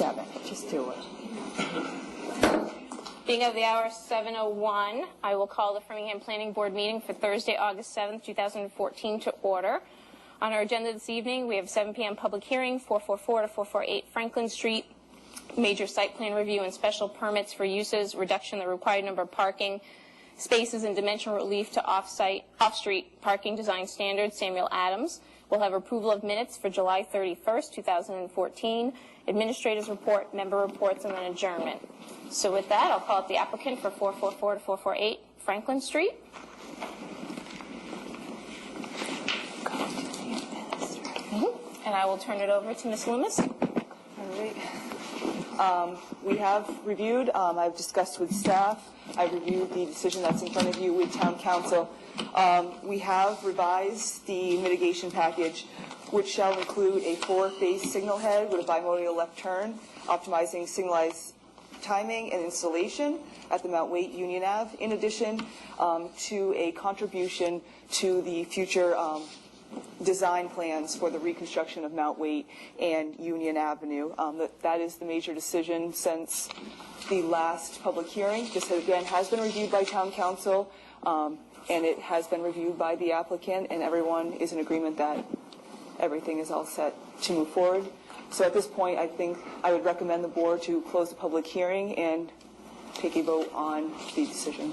7. Just do it. Being of the hour 7:01, I will call the Framingham Planning Board meeting for Thursday, August 7th, 2014 to order. On our agenda this evening, we have 7 p.m. public hearing, 444 to 448 Franklin Street, major site plan review and special permits for uses, reduction in the required number of parking spaces and dimensional relief to off-street parking design standards, Samuel Adams. We'll have approval of minutes for July 31st, 2014, administrator's report, member reports, and then adjournment. So with that, I'll call up the applicant for 444 to 448 Franklin Street. And I will turn it over to Ms. Loomis. All right. We have reviewed, I've discussed with staff, I've reviewed the decision that's in front of you with Town Council. We have revised the mitigation package, which shall include a 4-phase signal head with a bimodal left turn, optimizing signalized timing and installation at the Mount Wayte Union Ave, in addition to a contribution to the future design plans for the reconstruction of Mount Wayte and Union Avenue. That is the major decision since the last public hearing. This, again, has been reviewed by Town Council, and it has been reviewed by the applicant, and everyone is in agreement that everything is all set to move forward. So at this point, I think I would recommend the board to close the public hearing and take a vote on the decision.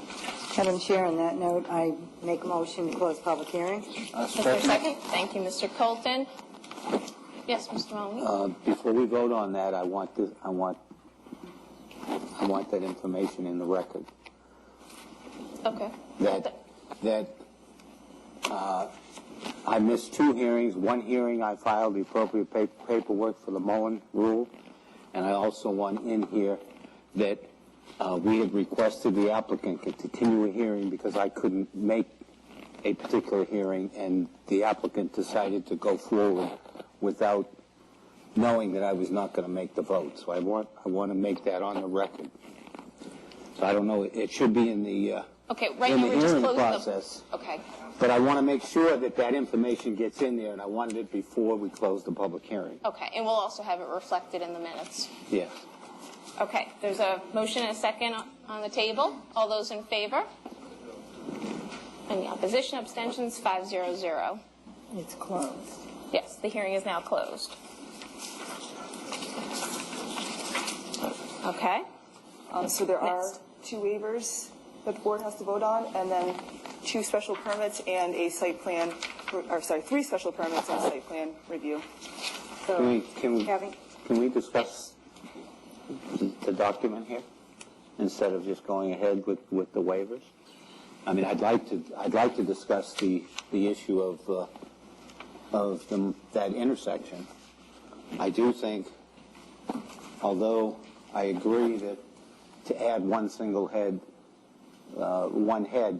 Madam Chair, on that note, I make a motion to close public hearing. Is there a second? Thank you, Mr. Colton. Yes, Mr. Mahoney. Before we vote on that, I want that information in the record. Okay. That I missed 2 hearings. One hearing I filed the appropriate paperwork for the Mullen rule, and I also want in here that we had requested the applicant to continue a hearing because I couldn't make a particular hearing, and the applicant decided to go forward without knowing that I was not going to make the vote. So I want to make that on the record. So I don't know. It should be in the okay. Right now we're just closing process. Okay. But I want to make sure that that information gets in there, and I wanted it before we close the public hearing. Okay, and we'll also have it reflected in the minutes. Yes. Okay, there's a motion and a second on the table. All those in favor? Any opposition, abstentions? 5-0-0. It's closed. Yes, the hearing is now closed. Okay. So there are 2 waivers that the board has to vote on, and then 2 special permits and a site plan, or sorry, 3 special permits and site plan review. So, Can we discuss the document here instead of just going ahead with the waivers? I mean, I'd like to discuss the issue of that intersection. I do think, although I agree that to add one single head, one head,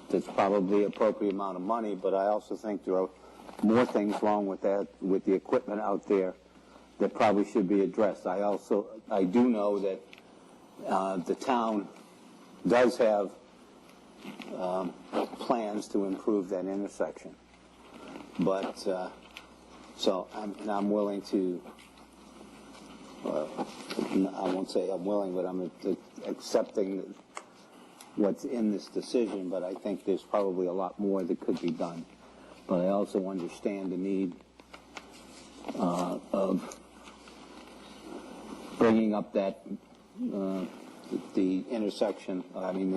that's probably the appropriate amount of money, but I also think there are more things wrong with that, with the equipment out there, that probably should be addressed. I do know that the town does have plans to improve that intersection, but so I'm willing to. I won't say I'm willing, but I'm accepting what's in this decision. But I think there's probably a lot more that could be done. But I also understand the need of bringing up that the intersection. I mean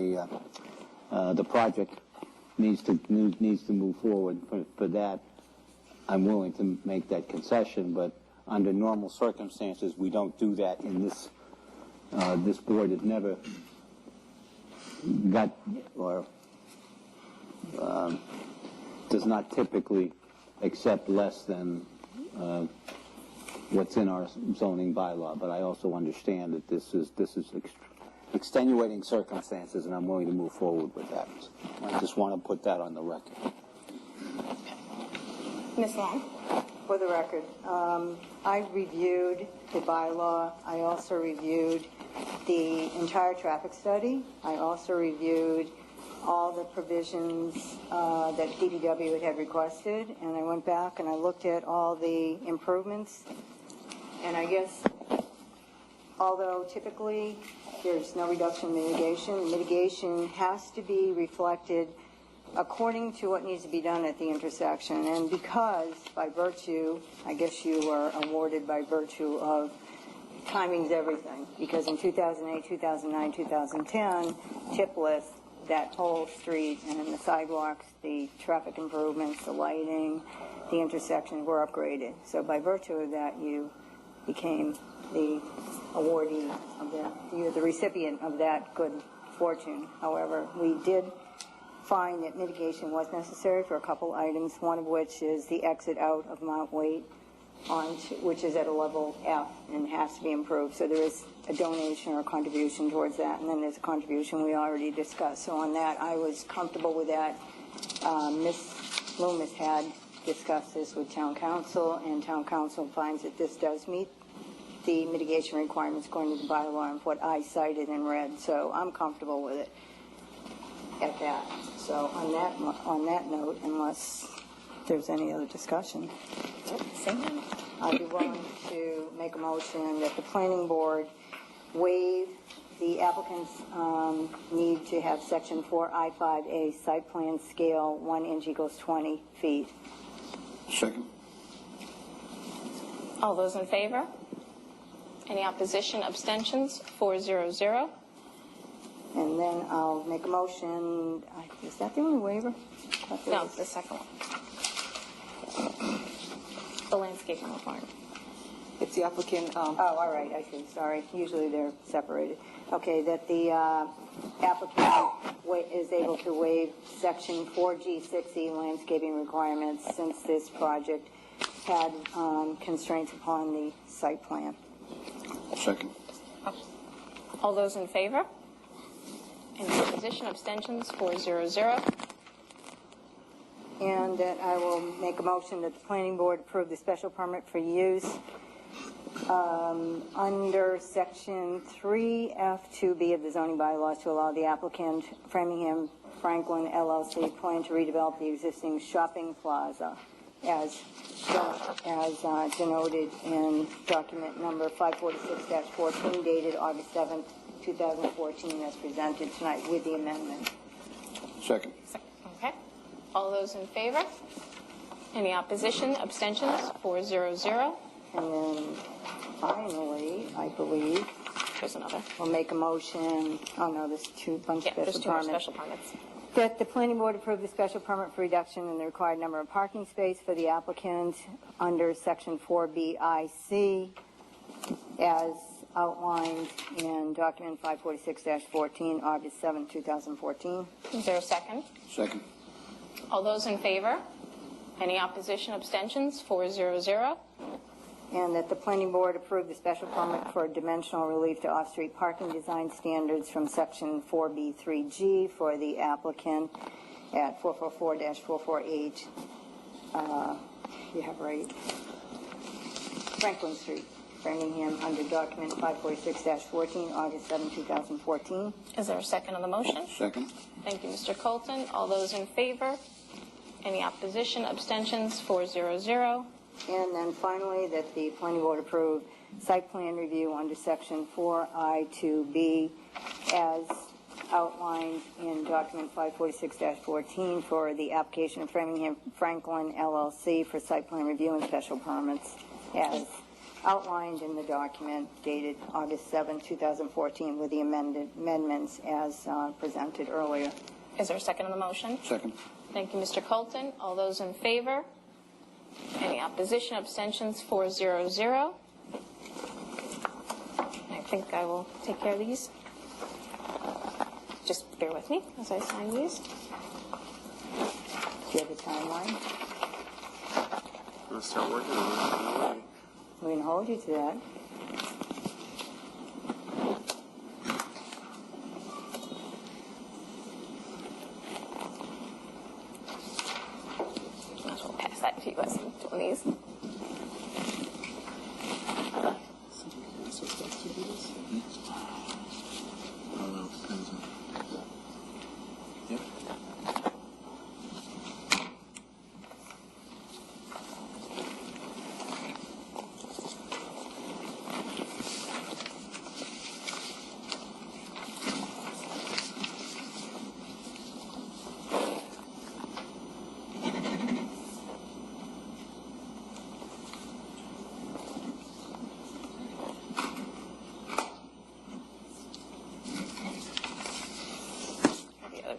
the project needs to move forward. For that, I'm willing to make that concession. But under normal circumstances, we don't do that in this. This board has never got or does not typically accept less than what's in our zoning bylaw. But I also understand that this is extenuating circumstances, and I'm willing to move forward with that. I just want to put that on the record. Ms. Long. For the record, I reviewed the bylaw. I also reviewed the entire traffic study. I also reviewed all the provisions that DPW had requested, and I went back and I looked at all the improvements And I guess, although typically there's no reduction in mitigation has to be reflected according to what needs to be done at the intersection. And because, by virtue, I guess you were awarded by virtue of timing's everything, because in 2008, 2009, 2010, tip list, that whole street and the sidewalks, the traffic improvements, the lighting, the intersections were upgraded. So by virtue of that, you became the awardee of that, you're the recipient of that good fortune. However, we did find that mitigation was necessary for a couple items, one of which is the exit out of Mount Wayte, which is at a level F and has to be improved. So there is a donation or a contribution towards that, and then there's a contribution we already discussed. So on that, I was comfortable with that. Ms. Loomis had discussed this with Town Council, and Town Council finds that this does meet the mitigation requirements according to the bylaw and what I cited and read. So I'm comfortable with it at that. So on that note, unless there's any other discussion, I'd be willing to make a motion that the planning board waive the applicant's need to have section 4I5A site plan scale 1 inch equals 20 feet. Second. All those in favor? Any opposition, abstentions? 400. And then I'll make a motion. Is that the only waiver? No, the second one. The landscaping requirement. If the applicant, Oh, all right, I see, sorry. Usually they're separated. Okay, that the applicant is able to waive section 4G6E landscaping requirements since this project had constraints upon the site plan. Second. All those in favor? Any opposition, abstentions? 400. And that I will make a motion that the planning board approve the special permit for use under section 3F2B of the zoning bylaws to allow the applicant, Framingham Franklin LLC, plan to redevelop the existing shopping plaza as denoted in document number 546-14 dated August 7th, 2014 as presented tonight with the amendment. Second. Okay. All those in favor? Any opposition, abstentions? 400. And then finally, I believe, There's another. we'll make a motion, oh no, there's bunch Yeah, of there's special two more permits. special permits. That the planning board approve the special permit for reduction in the required number of parking space for the applicant under section 4BIC as outlined in document 546-14, August 7, 2014. Is there a second? Second. All those in favor? Any opposition, abstentions? 400. And that the planning board approve the special permit for dimensional relief to off-street parking design standards from section 4B3G for the applicant at 444-448, you have right, Franklin Street, Framingham, under document 546-14, August 7, 2014. Is there a second on the motion? Second. Thank you, Mr. Colton. All those in favor? Any opposition, abstentions? 400. And then finally, that the planning board approve site plan review under section 4I2B as outlined in document 546-14 for the application of Framingham Franklin LLC for site plan review and special permits as outlined in the document dated August 7, 2014 with the amendments as presented earlier. Is there a second on the motion? Second. Thank you, Mr. Colton. All those in favor? Any opposition, abstentions? 400. I think I will take care of these. Just bear with me as I sign these. Do you have a timeline? Let's start working on it. We can hold you to that. I'll pass that to you guys doing these.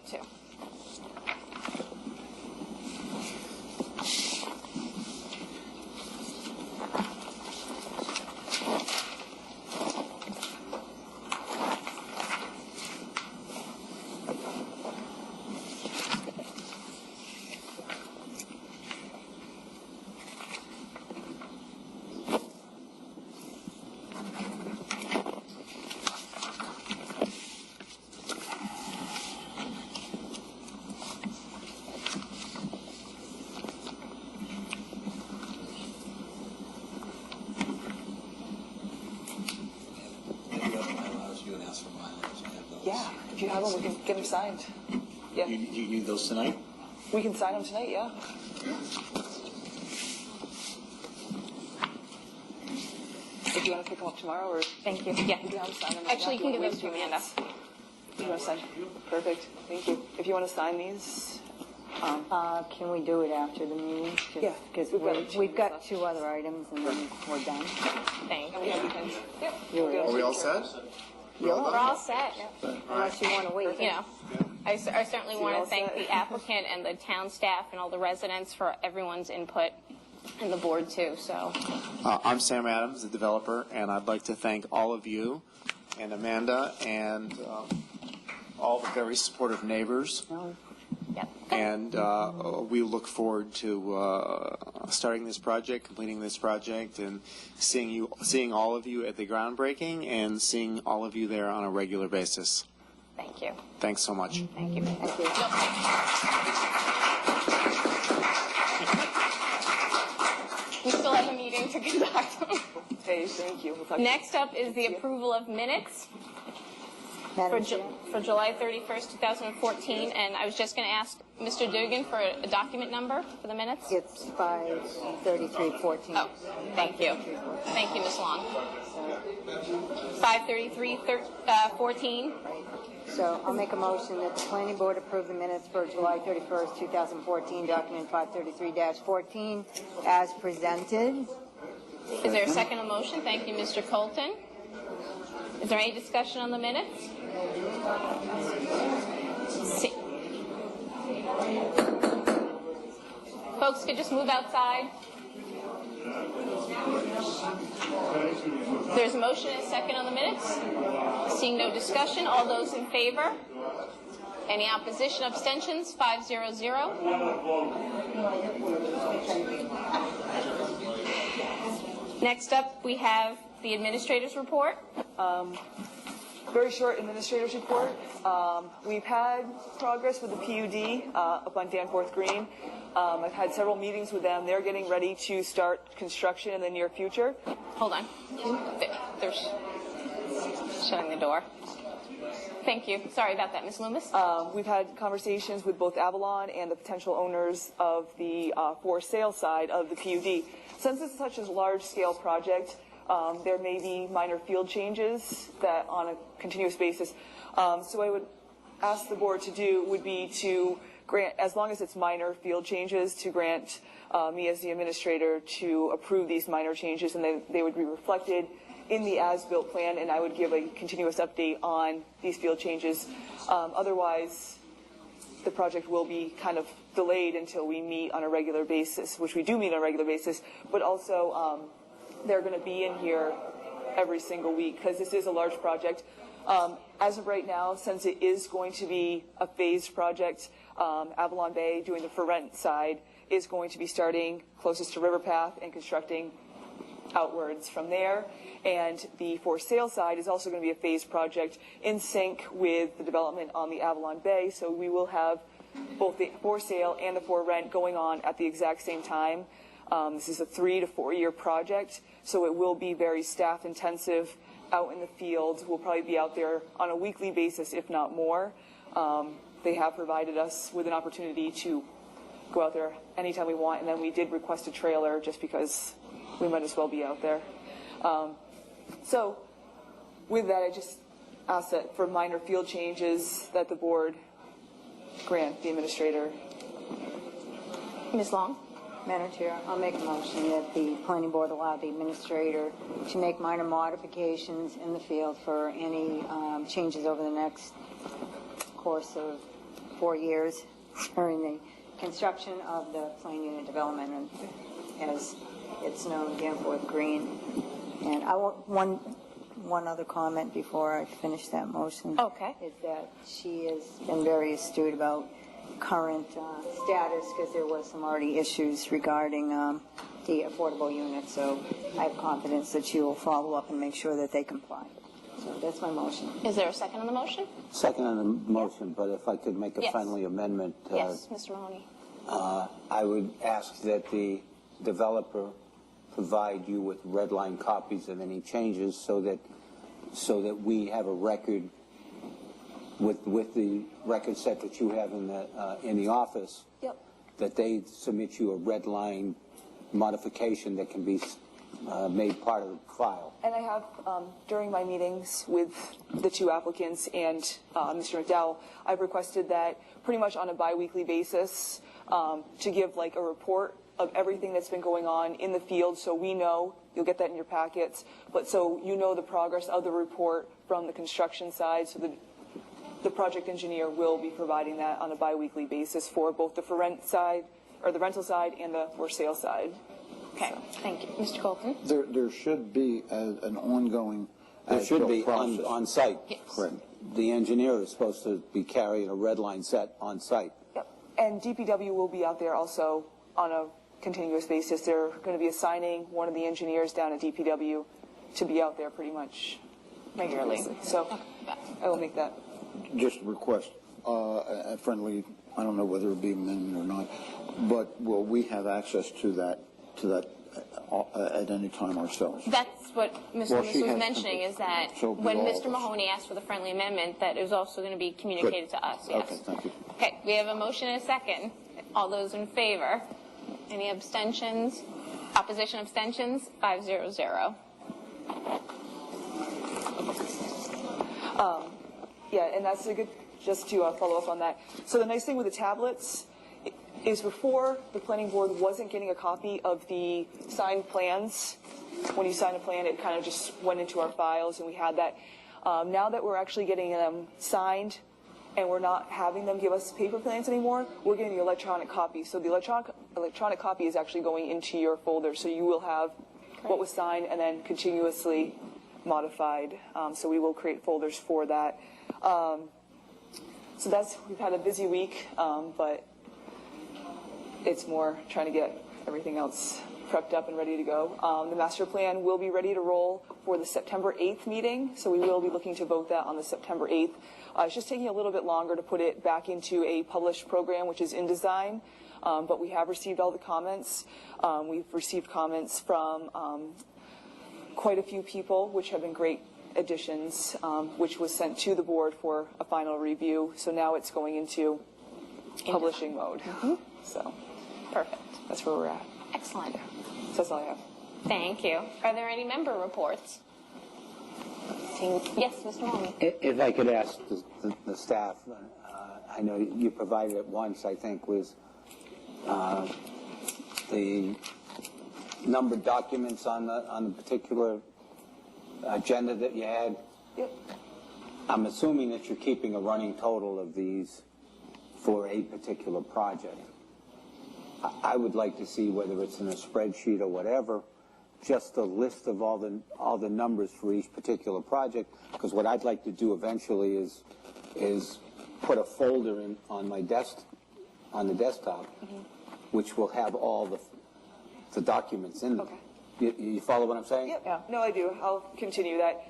too. Yeah, if you have them, we can get them signed. Yeah. You need those tonight? We can sign them tonight, yeah. If you want to pick them up tomorrow, or Thank you. Yeah. you can have them sign them right Actually, you now. can give those to Amanda. You want to sign? Perfect. Thank you. If you want to sign these, Can we do it after the meeting? Yeah, Because we've got two we've got 2 other items and then we're done. Thank and we you. have weekends. Yep. You're Are we all set? You're all We're all set. Unless you want to wait. You know, I certainly want all to thank set? the applicant and the town staff and all the residents for everyone's input, and the board too, so. I'm Sam Adams, the developer, and I'd like to thank all of you and Amanda and all the very supportive neighbors. Yep. And we look forward to starting this project, completing this project, and seeing all of you at the groundbreaking and seeing all of you there on a regular basis. Thank you. Thanks so much. Thank you. Thank you. We still have a meeting to conduct. Hey, thank you. We'll talk to you. Next up is the approval of minutes for, Madam Chair? for July 31st, 2014, and I was just going to ask Mr. Dugan for a document number for the minutes. It's 5:33:14. Oh, thank you. Thank you, Ms. Long. 5:33:14. So I'll make a motion that the planning board approve the minutes for July 31st, 2014, document 533-14, as presented. Is there a second motion? Thank you, Mr. Colton. Is there any discussion on the minutes? Folks could just move outside. There's a motion and a second on the minutes. Seeing no discussion, all those in favor? Any opposition, abstentions? 500. Next up, we have the administrator's report. Very short administrator's report. We've had progress with the PUD up on Danforth Green. I've had several meetings with them. They're getting ready to start construction in the near future. Hold on. They're shutting the door. Thank you. Sorry about that, Ms. Loomis. We've had conversations with both Avalon and the potential owners of the for sale side of the PUD. Since it's such a large-scale project, there may be minor field changes that on a continuous basis. So I would ask the board to do would be to grant, as long as it's minor field changes, to grant me as the administrator to approve these minor changes, and they would be reflected in the as-built plan, and I would give a continuous update on these field changes. Otherwise, the project will be kind of delayed until we meet on a regular basis, which we do meet on a regular basis, but also they're going to be in here every single week because this is a large project. As of right now, since it is going to be a phased project, Avalon Bay, doing the for rent side, is going to be starting closest to River Path and constructing outwards from there. And the for sale side is also going to be a phased project in sync with the development on the Avalon Bay. So we will have both the for sale and the for rent going on at the exact same time. This is a 3 to 4 year project, so it will be very staff intensive out in the field. We'll probably be out there on a weekly basis, if not more. They have provided us with an opportunity to go out there anytime we want, and then we did request a trailer just because we might as well be out there. So with that, I just ask that for minor field changes that the board grant the administrator. Ms. Long? Madam Chair, I'll make a motion that the planning board allow the administrator to make minor modifications in the field for any changes over the next course of 4 years during the construction of the Plain Unit development, and as it's known, Danforth Green. And I want one other comment before I finish that motion. Okay. Is that she has been very astute about current status, because there was some already issues regarding the affordable units. So I have confidence that she will follow up and make sure that they comply. So that's my motion. Is there a second on the motion? Second on the motion, but if I could make a Yes. friendly amendment. Yes, Mr. Mahoney. I would ask that the developer provide you with red line copies of any changes so that we have a record with the record set that you have in the office. Yep. That they submit you a red line modification that can be made part of the file. And I have, during my meetings with the two applicants and Mr. McDowell, I've requested that pretty much on a bi-weekly basis to give like a report of everything that's been going on in the field, so we know, you'll get that in your packets, but so you know the progress of the report from the construction side, so the project engineer will be providing that on a bi-weekly basis for both the for rent side, or the rental side, and the for sale side. Okay, thank you. Mr. Colton? There should be an ongoing There should be process. on site. Yes. Correct. The engineer is supposed to be carrying a red line set on site. Yep. And DPW will be out there also on a continuous basis. They're going to be assigning one of the engineers down at DPW to be out there pretty much regularly. So I will make that. Just a request, a friendly, I don't know whether it be amendment or not, but will we have access to that at any time ourselves? That's what Mr. Well, Loomis she was has mentioning, to- is that so when will all Mr. of us. Mahoney asked for the friendly amendment, that it was also going to be communicated to us, yes. Okay, thank you. Okay, we have a motion and a second. All those in favor? Any abstentions? Opposition abstentions? 500. Yeah, and that's a good, just to follow up on that. So the nice thing with the tablets is before the planning board wasn't getting a copy of the signed plans. When you sign a plan, it kind of just went into our files and we had that. Now that we're actually getting them signed and we're not having them give us paper plans anymore, we're getting the electronic copy. So the electronic copy is actually going into your folder. So you will have what was signed and then continuously modified. So we will create folders for that. So we've had a busy week, but it's more trying to get everything else prepped up and ready to go. The master plan will be ready to roll for the September 8th meeting, so we will be looking to vote that on the September 8th. It's just taking a little bit longer to put it back into a published program, which is InDesign, but we have received all the comments. We've received comments from quite a few people, which have been great additions, which was sent to the board for a final review. So now it's going into publishing mode. So Perfect. that's where we're at. Excellent. So that's all I have. Thank you. Are there any member reports? Yes, Mr. Mahoney. If I could ask the staff, I know you provided it once, I think, was the numbered documents on the particular agenda that you had. Yep. I'm assuming that you're keeping a running total of these for a particular project. I would like to see, whether it's in a spreadsheet or whatever, just a list of all the numbers for each particular project, because what I'd like to do eventually is put a folder on my on the desktop, which will have all the documents in them. Okay. You follow what I'm saying? Yep. Yeah. No, I do. I'll continue that.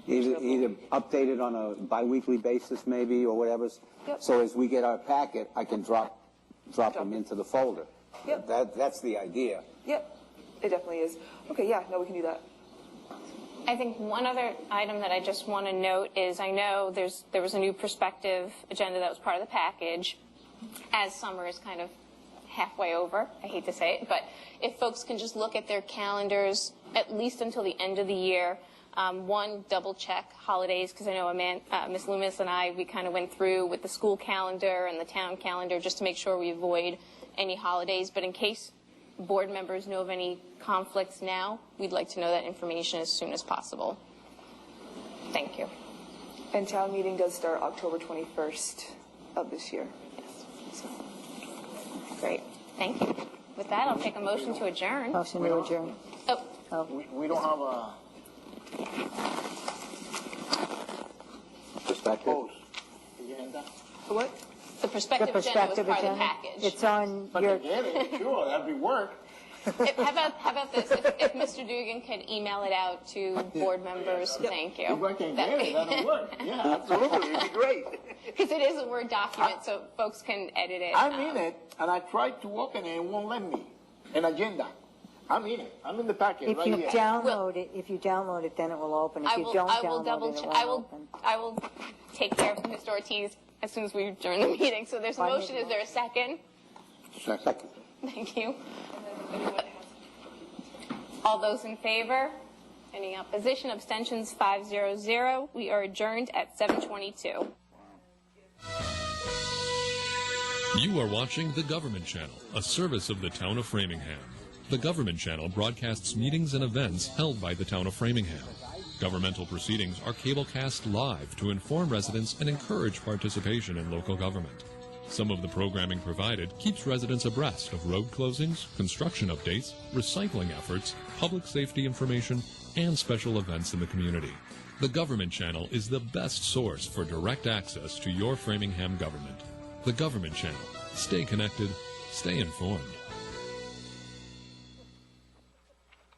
Either update it on a bi-weekly basis maybe, or whatever. Yep. So as we get our packet, I can drop them into the folder. Yep. That's the idea. Yep. It definitely is. Okay. Yeah. No, we can do that. I think one other item that I just want to note is, I know there was a new perspective agenda that was part of the package. As summer is kind of halfway over, I hate to say it, but if folks can just look at their calendars at least until the end of the year. One, double check holidays, because I know Ms. Loomis and we kind of went through with the school calendar and the town calendar just to make sure we avoid any holidays. But in case board members know of any conflicts now, we'd like to know that information as soon as possible. Thank you. And town meeting does start October 21st. of this year. Great. Thank you. With that, I'll take a motion to adjourn. Motion to adjourn. Oh, We don't have a Perspective? post agenda. What? the perspective agenda was Perspective part of the agenda. package. It's on But your, I get it, sure, that'd be work. How about this? If Mr. Dugan could email it out to board members, thank you. If I can get it, that'll work. Yeah, absolutely, it'd be great. Because it is a Word document, so folks can edit it. I'm in it, and I tried to open it, and it won't let me. An agenda. I'm in it. I'm in the packet if right you here. download it, then it will open. If you don't I will download double it, it check. won't open. I will take care of Mr. Ortiz as soon as we adjourn the meeting. So there's a Why motion. did- Is there a second? Second. Thank you. All those in favor? Any opposition? Abstentions? 500. We are adjourned at 7:22. You are watching The Government Channel, a service of the Town of Framingham. The Government Channel broadcasts meetings and events held by the Town of Framingham. Governmental proceedings are cablecast live to inform residents and encourage participation in local government. Some of the programming provided keeps residents abreast of road closings, construction updates, recycling efforts, public safety information, and special events in the community. The Government Channel is the best source for direct access to your Framingham government. The Government Channel. Stay connected, stay informed.